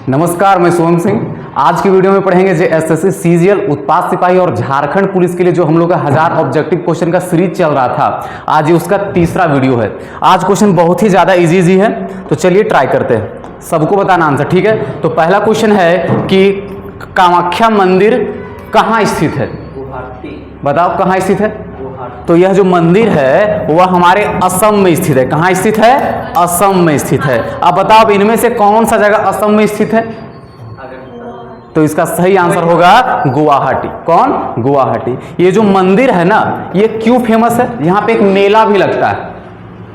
नमस्कार, मैं सोहम सिंह। आज की वीडियो में पढ़ेंगे एसएससी सीजीएल उत्पाद सिपाही और झारखंड पुलिस के लिए जो हम लोग का 1000 ऑब्जेक्टिव क्वेश्चन का सीरीज चल रहा था, आज ये उसका तीसरा वीडियो है। आज क्वेश्चन बहुत ही ज़्यादा इजी है, तो चलिए ट्राई करते हैं। सबको बताना आंसर, ठीक है। तो पहला क्वेश्चन है कि कामाख्या मंदिर कहाँ स्थित है? बताओ कहाँ स्थित है? तो यह जो मंदिर है वह हमारे असम में स्थित है। कहाँ स्थित है? असम में स्थित है। अब बताओ, अब इनमें से कौन सा जगह असम में स्थित है? तो इसका सही आंसर होगा गुवाहाटी। कौन? गुवाहाटी। ये जो मंदिर है ना, ये क्यों फेमस है? यहाँ पे एक मेला भी लगता है,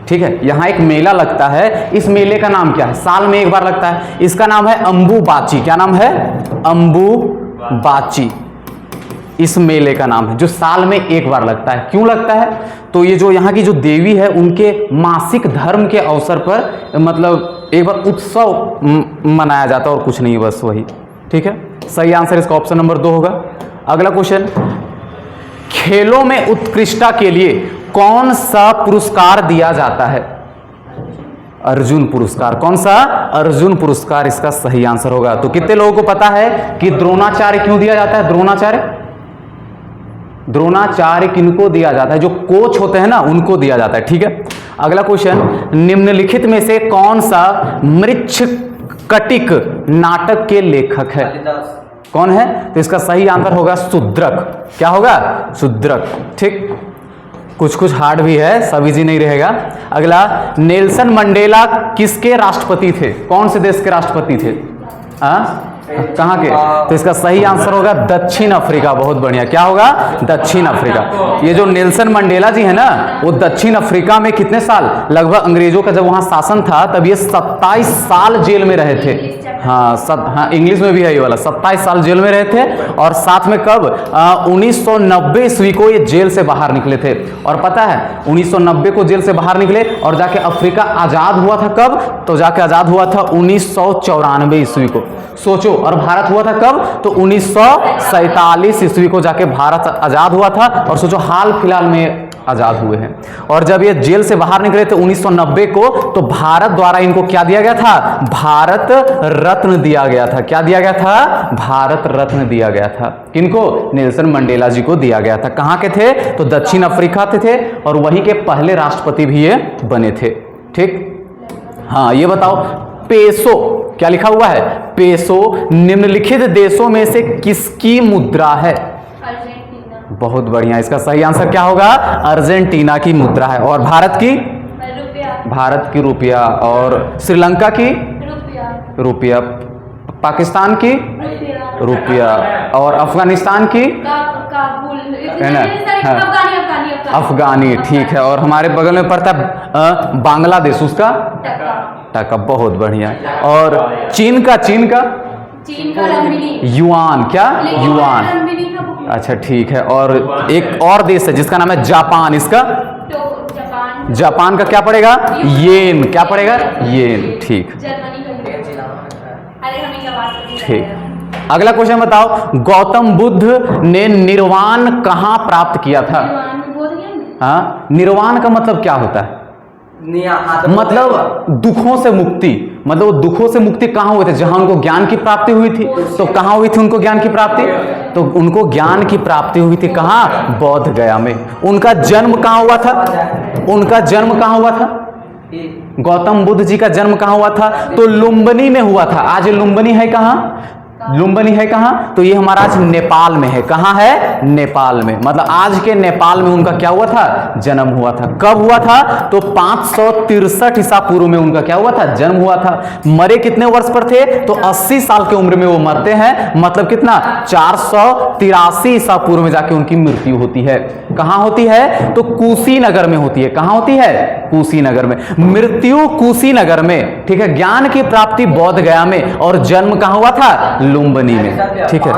ठीक है। यहाँ एक मेला लगता है। इस मेले का नाम क्या है? साल में एक बार लगता है। इसका नाम है अंबुबाची। क्या नाम है? अंबुबाची। इस मेले का नाम है, जो साल में एक बार लगता है। क्यों लगता है? तो ये जो यहाँ की जो देवी है, उनके मासिक धर्म के अवसर पर मतलब एक बार उत्सव मनाया जाता है और कुछ नहीं, बस वही, ठीक है। सही आंसर इसका ऑप्शन नंबर 2 होगा। अगला क्वेश्चन, खेलों में उत्कृष्टता के लिए कौन सा पुरस्कार दिया जाता है? अर्जुन पुरस्कार। कौन सा? अर्जुन पुरस्कार इसका सही आंसर होगा। तो कितने लोगों को पता है कि द्रोणाचार्य क्यों दिया जाता है? द्रोणाचार्य किनको दिया जाता है? जो कोच होते हैं ना, उनको दिया जाता है, ठीक है। अगला क्वेश्चन, निम्नलिखित में से कौन सा मृच्छकटिक नाटक के लेखक है? कौन है? तो इसका सही आंसर होगा शूद्रक। क्या होगा? शूद्रक, ठीक। कुछ कुछ हार्ड भी है, सभी जी नहीं रहेगा। अगला, नेल्सन मंडेला किसके राष्ट्रपति थे? कौन से देश के राष्ट्रपति थे? कहाँ के? तो इसका सही आंसर होगा दक्षिण अफ्रीका। बहुत बढ़िया। क्या होगा? दक्षिण अफ्रीका। ये जो नेल्सन मंडेला जी है ना, वो दक्षिण अफ्रीका में कितने साल, लगभग अंग्रेजों का जब वहां शासन था तब ये 27 साल जेल में रहे थे। हाँ, इंग्लिश में भी है ये वाला। 27 साल जेल में रहे थे। और साथ में कब? 1990 ईस्वी को ये जेल से बाहर निकले थे। और पता है 1990 को जेल से बाहर निकले और जाके अफ्रीका आजाद हुआ था कब? तो जाके आजाद हुआ था 1994 ईस्वी को। सोचो। और भारत हुआ था कब? तो 1947 ईस्वी को जाके भारत आजाद हुआ था। और सोचो, हाल फिलहाल में आजाद हुए हैं। और जब ये जेल से बाहर निकले थे 1990 को, तो भारत द्वारा इनको क्या दिया गया था? भारत रत्न दिया गया था। क्या दिया गया था? भारत रत्न दिया गया था। किनको? नेल्सन मंडेला जी को दिया गया था। कहाँ के थे? तो दक्षिण अफ्रीका थे और वहीं के पहले राष्ट्रपति भी ये बने थे, ठीक। हाँ, ये बताओ, पेसो क्या लिखा हुआ है? पेसो निम्नलिखित देशों में से किसकी मुद्रा है? बहुत बढ़िया। इसका सही आंसर क्या होगा? अर्जेंटीना की मुद्रा है। और भारत की? भारत की रुपया। और श्रीलंका की? रुपया। पाकिस्तान की? रुपया। और अफगानिस्तान की? है ना? अफगानी, ठीक है। और हमारे बगल में पड़ता है बांग्लादेश, उसका टका। बहुत बढ़िया। और चीन का? युआन। क्या? युआन। अच्छा, ठीक है। और एक और देश है जिसका नाम है जापान। इसका? जापान का क्या पड़ेगा? येन। क्या पड़ेगा? येन, ठीक। ठीक। अगला क्वेश्चन बताओ, गौतम बुद्ध ने निर्वाण कहाँ प्राप्त किया था? हाँ, निर्वाण का मतलब क्या होता है? मतलब दुखों से मुक्ति। मतलब दुखों से मुक्ति कहाँ हुए थे? जहां उनको ज्ञान की प्राप्ति हुई थी। तो कहाँ हुई थी उनको ज्ञान की प्राप्ति? तो उनको ज्ञान की प्राप्ति हुई थी कहाँ? बोध गया में। उनका जन्म कहाँ हुआ था? उनका जन्म कहाँ हुआ था? गौतम बुद्ध जी का जन्म कहाँ हुआ था? तो लुम्बिनी में हुआ था। आज लुम्बिनी है कहाँ? लुम्बिनी है कहाँ? तो ये हमारा आज नेपाल में है। कहाँ है? नेपाल में। मतलब आज के नेपाल में उनका क्या हुआ था? जन्म हुआ था। कब हुआ था? तो 563 ईसा पूर्व में उनका क्या हुआ था? जन्म हुआ था। मरे कितने वर्ष पर थे? तो 80 साल की उम्र में वो मरते हैं। मतलब कितना? 483 ईसा पूर्व में जाके उनकी मृत्यु होती है। कहाँ होती है? तो कुशीनगर में होती है। कहाँ होती है? कुशीनगर में। मृत्यु कुशीनगर में, ठीक है। ज्ञान की प्राप्ति बोध गया में और जन्म कहाँ हुआ था? लुम्बिनी में, ठीक है।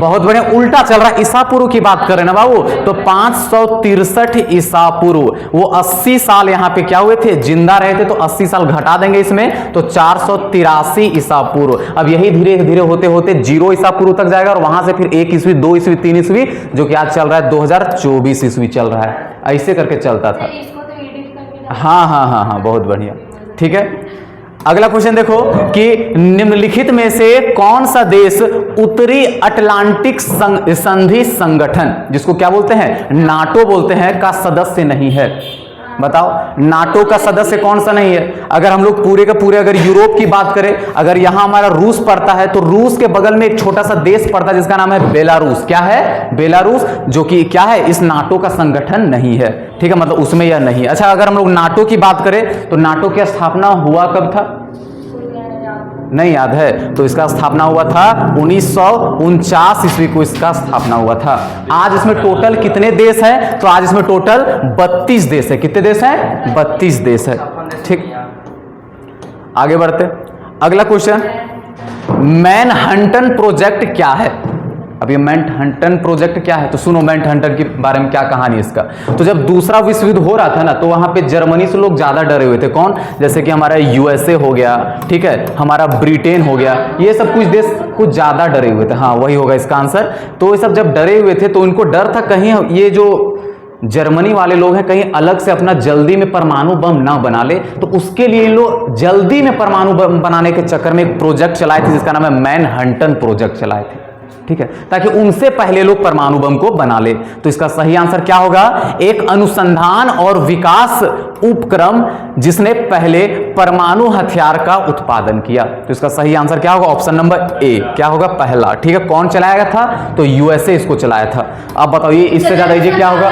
बहुत बढ़िया। उल्टा चल रहा है। ईसा पूर्व की बात करें ना बाबू, तो 563 ईसा पूर्व। वो 80 साल यहाँ पे क्या हुए थे? जिंदा रहे थे। तो 80 साल घटा देंगे इसमें, तो 483 ईसा पूर्व। अब यही धीरे धीरे होते होते 0 ईसा पूर्व तक जाएगा और वहां से फिर 1 ईस्वी, 2 ईस्वी, 3 ईस्वी, जो कि आज चल रहा है 2024 ईस्वी चल रहा है। ऐसे करके चलता था। हाँ, बहुत बढ़िया, ठीक है। अगला क्वेश्चन देखो कि निम्नलिखित में से कौन सा देश उत्तरी अटलांटिक संधि संगठन, जिसको क्या बोलते हैं, नाटो बोलते हैं, का सदस्य नहीं है? बताओ, नाटो का सदस्य कौन सा नहीं है? अगर हम लोग पूरे का पूरे अगर यूरोप की बात करें, अगर यहां हमारा रूस पड़ता है तो रूस के बगल में एक छोटा सा देश पड़ता है जिसका नाम है बेलारूस। क्या है? बेलारूस, जो कि क्या है, इस नाटो का संगठन नहीं है। ठीक है, मतलब उसमें यह नहीं है। अच्छा, अगर हम लोग नाटो की बात करें तो नाटो की स्थापना हुआ कब था? नहीं याद है? तो इसका स्थापना हुआ था 1949 ईस्वी को इसका स्थापना हुआ था। आज इसमें टोटल कितने देश हैं? तो आज इसमें टोटल 32 देश है। कितने देश हैं? 32 देश है। ठीक, आगे बढ़ते। अगला क्वेश्चन, मैनहट्टन प्रोजेक्ट क्या है? अब ये मैनहट्टन प्रोजेक्ट क्या है? तो सुनो मैनहट्टन के बारे में क्या कहानी है इसका। तो जब दूसरा विश्व युद्ध हो रहा था ना, तो वहां पे जर्मनी से लोग ज्यादा डरे हुए थे। कौन? जैसे कि हमारा यूएसए हो गया, ठीक है, हमारा ब्रिटेन हो गया, ये सब कुछ देश कुछ ज्यादा डरे हुए थे। हाँ, वही होगा इसका आंसर। तो ये सब जब डरे हुए थे तो इनको डर था कहीं ये जो जर्मनी वाले लोग हैं कहीं अलग से अपना जल्दी में परमाणु बम ना बना ले। तो उसके लिए लोग जल्दी में परमाणु बम बनाने के चक्कर में एक प्रोजेक्ट चलाए थे जिसका नाम है मैनहट्टन प्रोजेक्ट चलाए थे। ठीक है, ताकि उनसे पहले लोग परमाणु बम को बना ले। तो इसका सही आंसर क्या होगा? एक अनुसंधान और विकास उपक्रम जिसने पहले परमाणु हथियार का उत्पादन किया। तो इसका सही आंसर क्या होगा? Option number A. क्या होगा? पहला। ठीक है, कौन चलाया गया था? तो यूएसए इसको चलाया था। अब बताओ ये इससे ज्यादा इजी क्या होगा?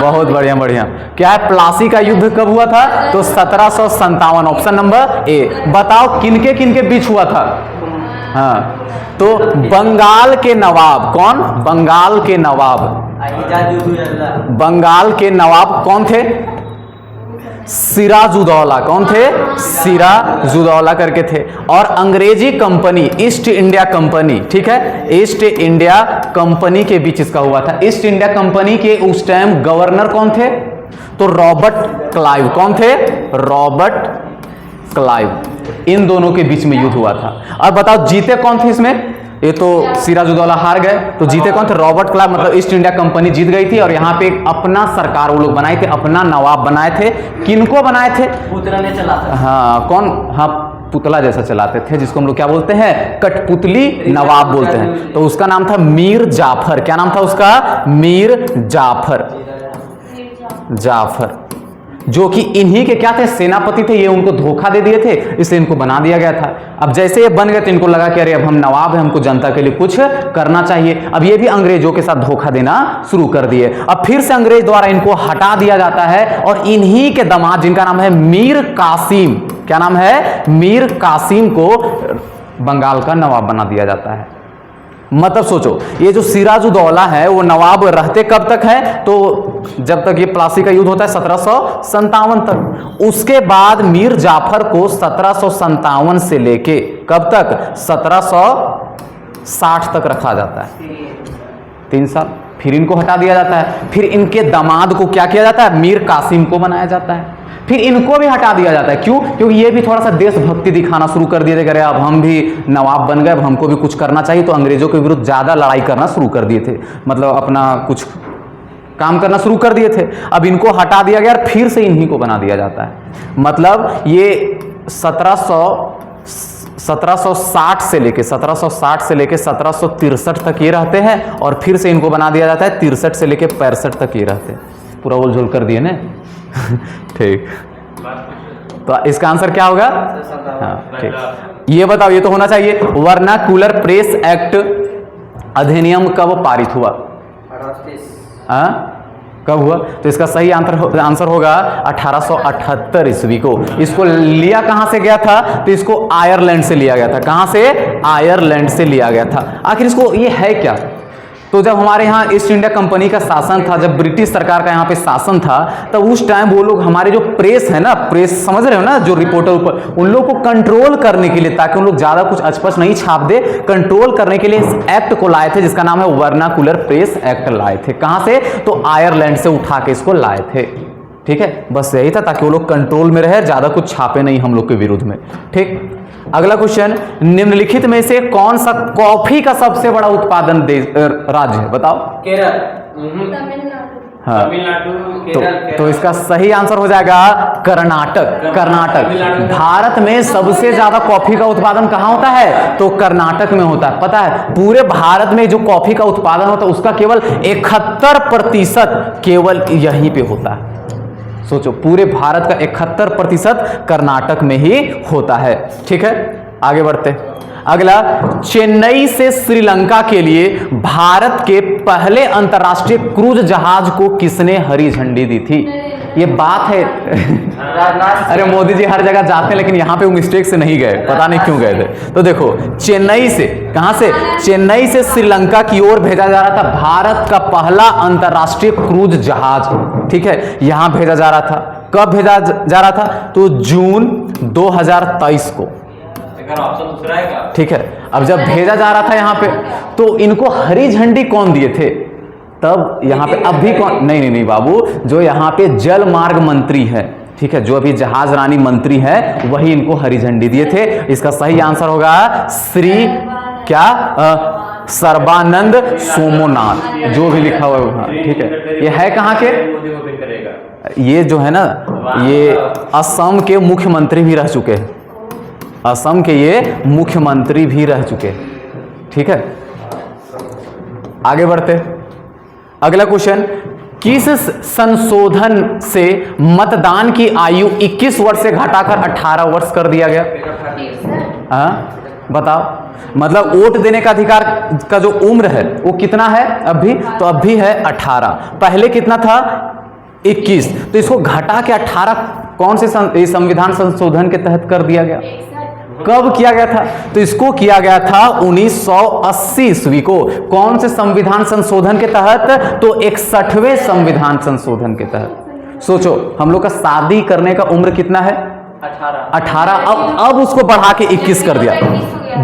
बहुत बढ़िया बढ़िया। क्या है? प्लासी का युद्ध कब हुआ था? तो 1757। Option number A. बताओ किनके किनके बीच हुआ था? हाँ, तो बंगाल के नवाब। कौन? बंगाल के नवाब। बंगाल के नवाब कौन थे? सिराजुद्दौला। कौन थे? सिराजुद्दौला करके थे। और अंग्रेजी कंपनी ईस्ट इंडिया कंपनी, ठीक है, ईस्ट इंडिया कंपनी के बीच इसका हुआ था। ईस्ट इंडिया कंपनी के उस टाइम गवर्नर कौन थे? तो रॉबर्ट क्लाइव। कौन थे? Robert Clive. इन दोनों के बीच में युद्ध हुआ था। और बताओ जीते कौन थे इसमें? ये तो सिराजुद्दौला हार गए, तो जीते कौन थे? Robert Clive. मतलब ईस्ट इंडिया कंपनी जीत गई थी और यहाँ पे अपना सरकार वो लोग बनाए थे, अपना नवाब बनाए थे। किनको बनाए थे? पुतला ने चलाता। हाँ, कौन? हाँ, पुतला जैसा चलाते थे, जिसको हम लोग क्या बोलते हैं? कठपुतली नवाब बोलते हैं। तो उसका नाम था मीर जाफर। क्या नाम था उसका? मीर जाफर। जाफर, जो कि इन्हीं के क्या थे? सेनापति थे। ये उनको धोखा दे दिए थे, इसलिए इनको बना दिया गया था। अब जैसे ये बन गए तो इनको लगा कि अरे अब हम नवाब हैं, हमको जनता के लिए कुछ करना चाहिए। अब ये भी अंग्रेजों के साथ धोखा देना शुरू कर दिए। अब फिर से अंग्रेज द्वारा इनको हटा दिया जाता है और इन्हीं के दामाद जिनका नाम है मीर कासिम, क्या नाम है? मीर कासिम को बंगाल का नवाब बना दिया जाता है। मतलब सोचो, ये जो सिराजुद्दौला है वो नवाब रहते कब तक है? तो जब तक ये प्लासी का युद्ध होता है 1757 तक। उसके बाद मीर जाफर को 1757 से लेके कब तक? 1760 तक रखा जाता है, 3 साल। फिर इनको हटा दिया जाता है। फिर इनके दामाद को क्या किया जाता है? मीर कासिम को बनाया जाता है। फिर इनको भी हटा दिया जाता है। क्यों? क्योंकि ये भी थोड़ा सा देशभक्ति दिखाना शुरू कर दिए थे। अरे अब हम भी नवाब बन गए, अब हमको भी कुछ करना चाहिए। तो अंग्रेजों के विरुद्ध ज्यादा लड़ाई करना शुरू कर दिए थे, मतलब अपना कुछ काम करना शुरू कर दिए थे। अब इनको हटा दिया गया और फिर से इन्हीं को बना दिया जाता है। मतलब ये 1760 से लेके 1763 तक ये रहते हैं और फिर से इनको बना दिया जाता है 63 से लेके 65 तक ये रहते हैं। पूरा उलझुल कर दिए ना। ठीक, तो इसका आंसर क्या होगा? हाँ, ठीक। ये बताओ, ये तो होना चाहिए। वर्नाकुलर प्रेस एक्ट अधिनियम कब पारित हुआ? कब हुआ? तो इसका सही आंसर होगा 1878 ईस्वी को। इसको लिया कहां से गया था? तो इसको आयरलैंड से लिया गया था। कहां से? आयरलैंड से लिया गया था। आखिर इसको ये है क्या? तो जब हमारे यहाँ ईस्ट इंडिया कंपनी का शासन था, जब ब्रिटिश सरकार का यहाँ पे शासन था, तब उस टाइम वो लोग हमारे जो प्रेस है ना, प्रेस समझ रहे हो ना, जो रिपोर्टर ऊपर, उन लोग को कंट्रोल करने के लिए, ताकि उन लोग ज्यादा कुछ अचपच नहीं छाप दे, कंट्रोल करने के लिए इस एक्ट को लाए थे जिसका नाम है वर्नाकुलर प्रेस एक्ट लाए थे। कहां से? तो आयरलैंड से उठा के इसको लाए थे। ठीक है, बस यही था, ताकि वो लोग कंट्रोल में रहे, ज्यादा कुछ छापे नहीं हम लोग के विरुद्ध में। ठीक, अगला क्वेश्चन, निम्नलिखित में से कौन सा कॉफी का सबसे बड़ा उत्पादन राज्य है? बताओ। केरल। हाँ, तो इसका सही आंसर हो जाएगा कर्नाटक। कर्नाटक। भारत में सबसे ज्यादा कॉफी का उत्पादन कहाँ होता है? तो कर्नाटक में होता है। पता है पूरे भारत में जो कॉफी का उत्पादन होता है उसका केवल 71% केवल यहीं पे होता है। सोचो, पूरे भारत का 71% कर्नाटक में ही होता है। ठीक है, आगे बढ़ते। अगला, चेन्नई से श्रीलंका के लिए भारत के पहले अंतर्राष्ट्रीय क्रूज जहाज को किसने हरी झंडी दी थी? ये बात है अरे मोदी जी हर जगह जाते हैं लेकिन यहां पे वो मिस्टेक से नहीं गए, पता नहीं क्यों गए थे। तो देखो, चेन्नई से, कहां से? चेन्नई से श्रीलंका की ओर भेजा जा रहा था भारत का पहला अंतर्राष्ट्रीय क्रूज जहाज। ठीक है, यहां भेजा जा रहा था। कब भेजा जा रहा था? तो जून 2023 को। ऑप्शन दूसरा है क्या? ठीक है, अब जब भेजा जा रहा था यहाँ पे तो इनको हरी झंडी कौन दिए थे? तब यहाँ पे अभी कौन? नहीं बाबू, जो यहाँ पे जल मार्ग मंत्री है, ठीक है, जो अभी जहाज रानी मंत्री है, वही इनको हरी झंडी दिए थे। इसका सही आंसर होगा श्री क्या सर्बानंद सोमनाथ, जो भी लिखा हुआ है। ठीक है, ये है कहाँ के? ये जो है ना, ये असम के मुख्यमंत्री भी रह चुके हैं। असम के ये मुख्यमंत्री भी रह चुके। ठीक है, आगे बढ़ते। अगला क्वेश्चन, किस संशोधन से मतदान की आयु 21 वर्ष से घटाकर 18 वर्ष कर दिया गया? बताओ, मतलब वोट देने का अधिकार का जो उम्र है वो कितना है अभी? तो अभी है 18, पहले कितना था? 21। तो इसको घटा के 18 कौन से संविधान संशोधन के तहत कर दिया गया? कब किया गया था? तो इसको किया गया था 1980 ईस्वी को। कौन से संविधान संशोधन के तहत? तो 61वें संविधान संशोधन के तहत। सोचो, हम लोग का शादी करने का उम्र कितना है? 18। अब उसको बढ़ा के 21 कर दिया।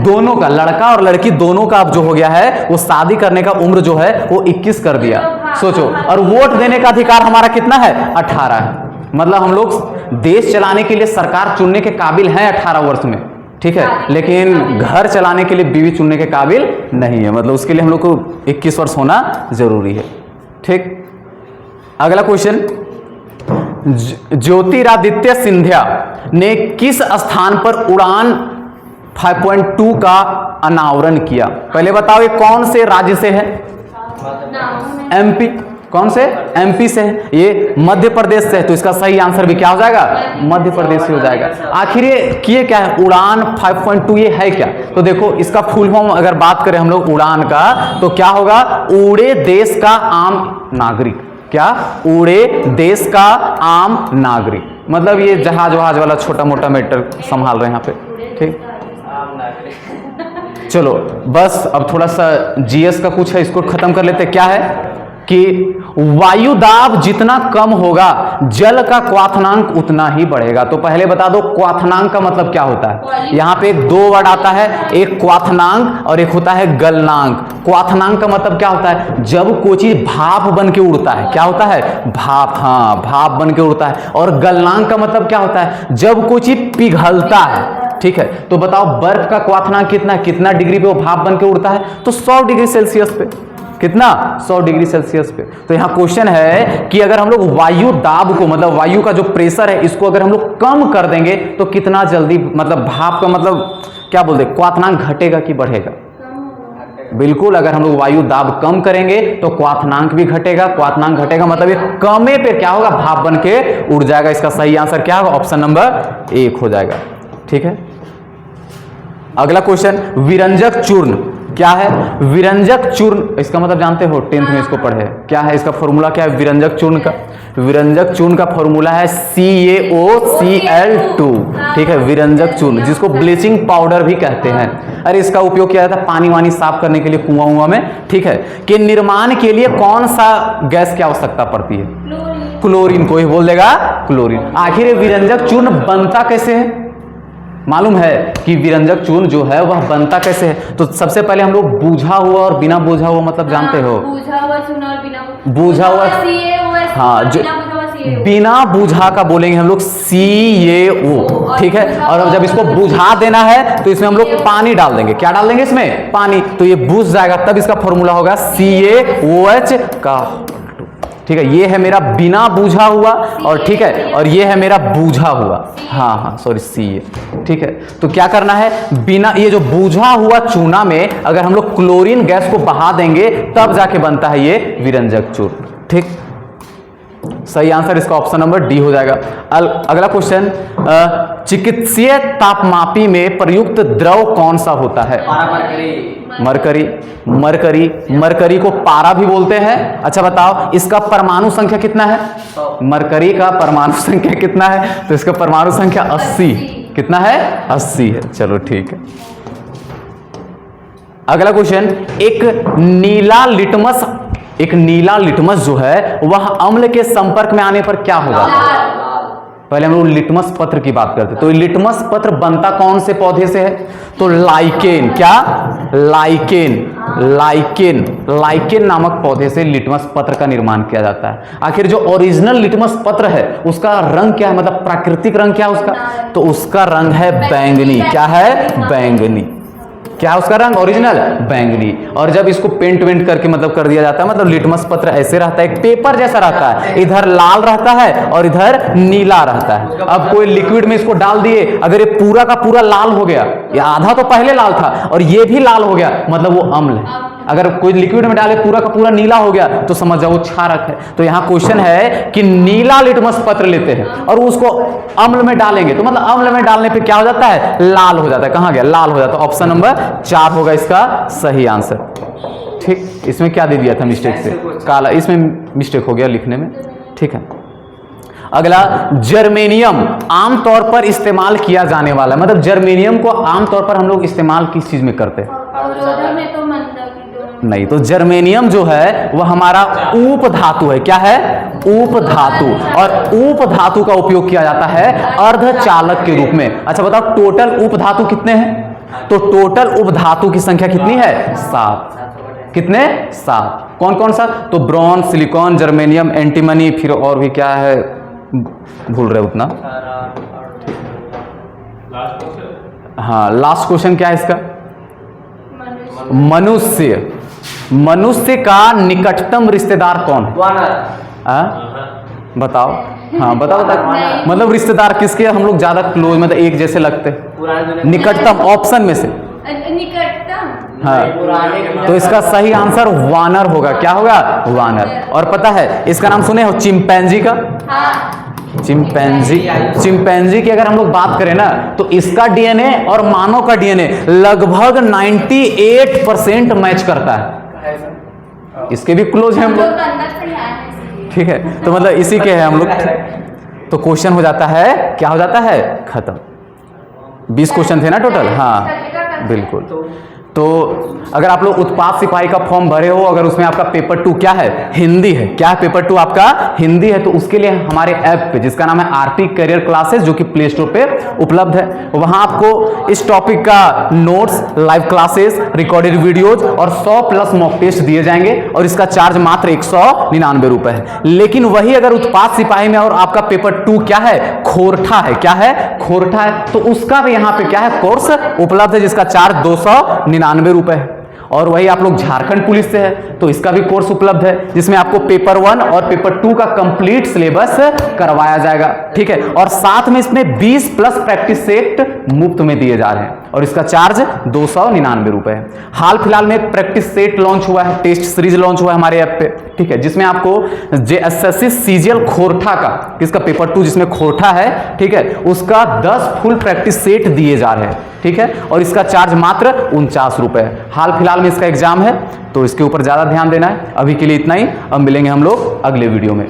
दोनों का, लड़का और लड़की दोनों का अब जो हो गया है वो शादी करने का उम्र जो है वो 21 कर दिया। सोचो, और वोट देने का अधिकार हमारा कितना है? 18 है। मतलब हम लोग देश चलाने के लिए सरकार चुनने के काबिल हैं 18 वर्ष में। ठीक है, लेकिन घर चलाने के लिए बीवी चुनने के काबिल नहीं है। मतलब उसके लिए हम लोग को 21 वर्ष होना जरूरी है। ठीक, अगला क्वेश्चन, ज्योतिरादित्य सिंधिया ने किस स्थान पर उड़ान 5.2 का अनावरण किया? पहले बताओ, ये कौन से राज्य से है? एमपी। कौन से? एमपी से है। ये मध्य प्रदेश से है, तो इसका सही आंसर भी क्या हो जाएगा? मध्य प्रदेश से हो जाएगा। आखिर ये किए क्या है? उड़ान 5.2 ये है क्या? तो देखो, इसका फुल फॉर्म अगर बात करें हम लोग उड़ान का, तो क्या होगा? उड़े देश का आम नागरिक। क्या? उड़े देश का आम नागरिक। मतलब ये जहाज वहाज वाला छोटा मोटा मैटर संभाल रहे हैं यहाँ पे। ठीक, चलो बस अब थोड़ा सा जीएस का कुछ है, इसको खत्म कर लेते। क्या है कि वायु दाब जितना कम होगा जल का क्वाथनांक उतना ही बढ़ेगा। तो पहले बता दो क्वाथनांक का मतलब क्या होता है। यहाँ पे 2 वर्ड आता है, एक क्वाथनांक और एक होता है गलनांक। क्वाथनांक का मतलब क्या होता है? जब कोई चीज भाप बन के उड़ता है। क्या होता है? भाप। हाँ, भाप बन के उड़ता है। और गलनांक का मतलब क्या होता है? जब कोई चीज पिघलता है। ठीक है, तो बताओ बर्फ का क्वाथनांक कितना? कितना डिग्री पे वो भाप बन के उड़ता है? तो 100 डिग्री सेल्सियस पे। कितना? 100 डिग्री सेल्सियस पे। तो यहाँ क्वेश्चन है कि अगर हम लोग वायु दाब को, मतलब वायु का जो प्रेशर है, इसको अगर हम लोग कम कर देंगे तो कितना जल्दी, मतलब भाप का मतलब क्या बोलते, क्वाथनांक घटेगा कि बढ़ेगा? बिल्कुल, अगर हम लोग वायु दाब कम करेंगे तो क्वाथनांक भी घटेगा। क्वाथनांक घटेगा मतलब ये कमे पे क्या होगा? भाप बन के उड़ जाएगा। इसका सही आंसर क्या होगा? ऑप्शन नंबर 1 हो जाएगा। ठीक है, अगला क्वेश्चन, विरंजक चूर्ण क्या है? विरंजक चूर्ण, इसका मतलब जानते हो, 10th में इसको पढ़े। क्या है इसका फॉर्मूला? क्या है विरंजक चूर्ण का? विरंजक चूर्ण का फॉर्मूला है CaOCl2। ठीक है, विरंजक चूर्ण, जिसको ब्लीचिंग पाउडर भी कहते हैं। अरे इसका उपयोग किया जाता है पानी वानी साफ करने के लिए कुआं में। ठीक है, कि निर्माण के लिए कौन सा गैस की आवश्यकता पड़ती है? क्लोरीन। कोई बोल देगा क्लोरीन। आखिर विरंजक चूर्ण बनता कैसे है? मालूम है कि विरंजक चूर्ण जो है वह बनता कैसे है? तो सबसे पहले हम लोग बूझा हुआ और बिना बूझा हुआ मतलब जानते हो? बूझा हुआ चूर्ण और बिना बूझा हुआ। हाँ, जो बिना बूझा का बोलेंगे हम लोग CaO। ठीक है, और जब इसको बुझा देना है तो इसमें हम लोग पानी डाल देंगे। क्या डाल देंगे इसमें? पानी। तो ये बुझ जाएगा, तब इसका फॉर्मूला होगा CaOH का। ठीक है, ये है मेरा बिना बूझा हुआ, और ठीक है, और ये है मेरा बूझा हुआ। हाँ हाँ सॉरी सी है, ठीक है। तो क्या करना है, बिना, ये जो बूझा हुआ चूना में अगर हम लोग क्लोरीन गैस को बहा देंगे तब जाके बनता है ये विरंजक चूर्ण, ठीक। सही आंसर इसका ऑप्शन नंबर डी हो जाएगा। अगला क्वेश्चन, चिकित्सीय तापमापी में प्रयुक्त द्रव कौन सा होता है? मरकरी। मरकरी, मरकरी को पारा भी बोलते हैं। अच्छा बताओ इसका परमाणु संख्या कितना है? मरकरी का परमाणु संख्या कितना है? तो इसका परमाणु संख्या 80। कितना है? 80 है। चलो ठीक है। अगला क्वेश्चन, एक नीला लिटमस जो है वह अम्ल के संपर्क में आने पर क्या होगा? पहले हम लोग लिटमस पत्र की बात करते हैं। तो लिटमस पत्र बनता कौन से पौधे से है? तो लाइकेन। क्या? लाइकेन। लाइकेन, लाइकेन नामक पौधे से लिटमस पत्र का निर्माण किया जाता है। आखिर जो ओरिजिनल लिटमस पत्र है उसका रंग क्या है, मतलब प्राकृतिक रंग क्या है उसका? तो उसका रंग है बैंगनी। क्या है? बैंगनी। क्या है उसका रंग ओरिजिनल? बैंगनी। और जब इसको पेंट वेंट करके मतलब कर दिया जाता है, मतलब लिटमस पत्र ऐसे रहता है, एक पेपर जैसा रहता है, इधर लाल रहता है और इधर नीला रहता है। अब कोई लिक्विड में इसको डाल दिए, अगर ये पूरा का पूरा लाल हो गया, ये आधा तो पहले लाल था और ये भी लाल हो गया, मतलब वो अम्ल है। अगर कोई लिक्विड में डाले पूरा का पूरा नीला हो गया तो समझ जाओ वो क्षारक है। तो यहाँ क्वेश्चन है कि नीला लिटमस पत्र लेते हैं और उसको अम्ल में डालेंगे, तो मतलब अम्ल में डालने पे क्या हो जाता है? लाल हो जाता है। कहाँ गया? लाल हो जाता है। ऑप्शन नंबर 4 होगा इसका सही आंसर, ठीक। इसमें क्या दे दिया था मिस्टेक से? काला, इसमें मिस्टेक हो गया लिखने में, ठीक है। अगला, जर्मेनियम आमतौर पर इस्तेमाल किया जाने वाला, मतलब जर्मेनियम को आमतौर पर हम लोग इस्तेमाल किस चीज में करते हैं? नहीं, तो जर्मेनियम जो है वह हमारा ऊप धातु है। क्या है? ऊप धातु। और ऊप धातु का उपयोग किया जाता है अर्धचालक के रूप में। अच्छा बताओ टोटल उप धातु कितने हैं? तो टोटल उप धातु की संख्या कितनी है? 7। कितने? 7। कौन कौन सा? तो ब्रॉन्ज, सिलिकॉन, जर्मेनियम, एंटीमनी, फिर और भी क्या है भूल रहे उतना। हाँ लास्ट क्वेश्चन क्या है इसका? मनुष्य। मनुष्य का निकटतम रिश्तेदार कौन है? बताओ। हाँ बताओ बताओ, मतलब रिश्तेदार किसके हम लोग ज्यादा क्लोज, मतलब एक जैसे लगते? निकटतम ऑप्शन में से निकटतम। हाँ, तो इसका सही आंसर वानर होगा। क्या होगा? वानर। और पता है इसका नाम सुने हो? चिंपैंजी का। चिंपैंजी। चिंपैंजी की अगर हम लोग बात करें ना तो इसका डीएनए और मानव का डीएनए लगभग 98% मैच करता है। इसके भी क्लोज है हम लोग, ठीक है। तो मतलब इसी के है हम लोग। तो क्वेश्चन हो जाता है, क्या हो जाता है? खत्म। 20 क्वेश्चन थे ना टोटल। हाँ बिल्कुल। तो अगर आप लोग उत्पाद सिपाही का फॉर्म भरे हो, अगर उसमें आपका पेपर 2 क्या है? हिंदी है। क्या है? पेपर 2 आपका हिंदी है। तो उसके लिए हमारे ऐप पे जिसका नाम है आरपी करियर क्लासेस, जो कि प्ले स्टोर पे उपलब्ध है, वहां आपको इस टॉपिक का notes, live classes, recorded videos और 100+ मॉक टेस्ट दिए जाएंगे। और इसका चार्ज मात्र 199 रुपए है। लेकिन वही अगर उत्पाद सिपाही में और आपका पेपर 2 क्या है? खोरठा है। क्या है? खोरठा है। तो उसका भी यहाँ पे क्या है? कोर्स उपलब्ध है, जिसका चार्ज 299 रुपए है। और वही आप लोग झारखंड पुलिस से है तो इसका भी कोर्स उपलब्ध है, जिसमें आपको पेपर 1 और पेपर 2 का कंप्लीट सिलेबस करवाया जाएगा, ठीक है। और साथ में इसमें 20+ प्रैक्टिस सेट मुफ्त में दिए जा रहे हैं और इसका चार्ज 299 रुपए है। हाल फिलहाल में प्रैक्टिस सेट लॉन्च हुआ है, टेस्ट सीरीज लॉन्च हुआ है हमारे ऐप पे, ठीक है, जिसमें आपको JSSC CGL खोरठा का, इसका पेपर 2 जिसमें खोरठा है, ठीक है, उसका 10 फुल प्रैक्टिस सेट दिए जा रहे हैं, ठीक है। और इसका चार्ज मात्र 49 रुपए है। हाल फिलहाल में इसका एग्जाम है तो इसके ऊपर ज्यादा ध्यान देना है। अभी के लिए इतना ही, अब मिलेंगे हम लोग अगले वीडियो में।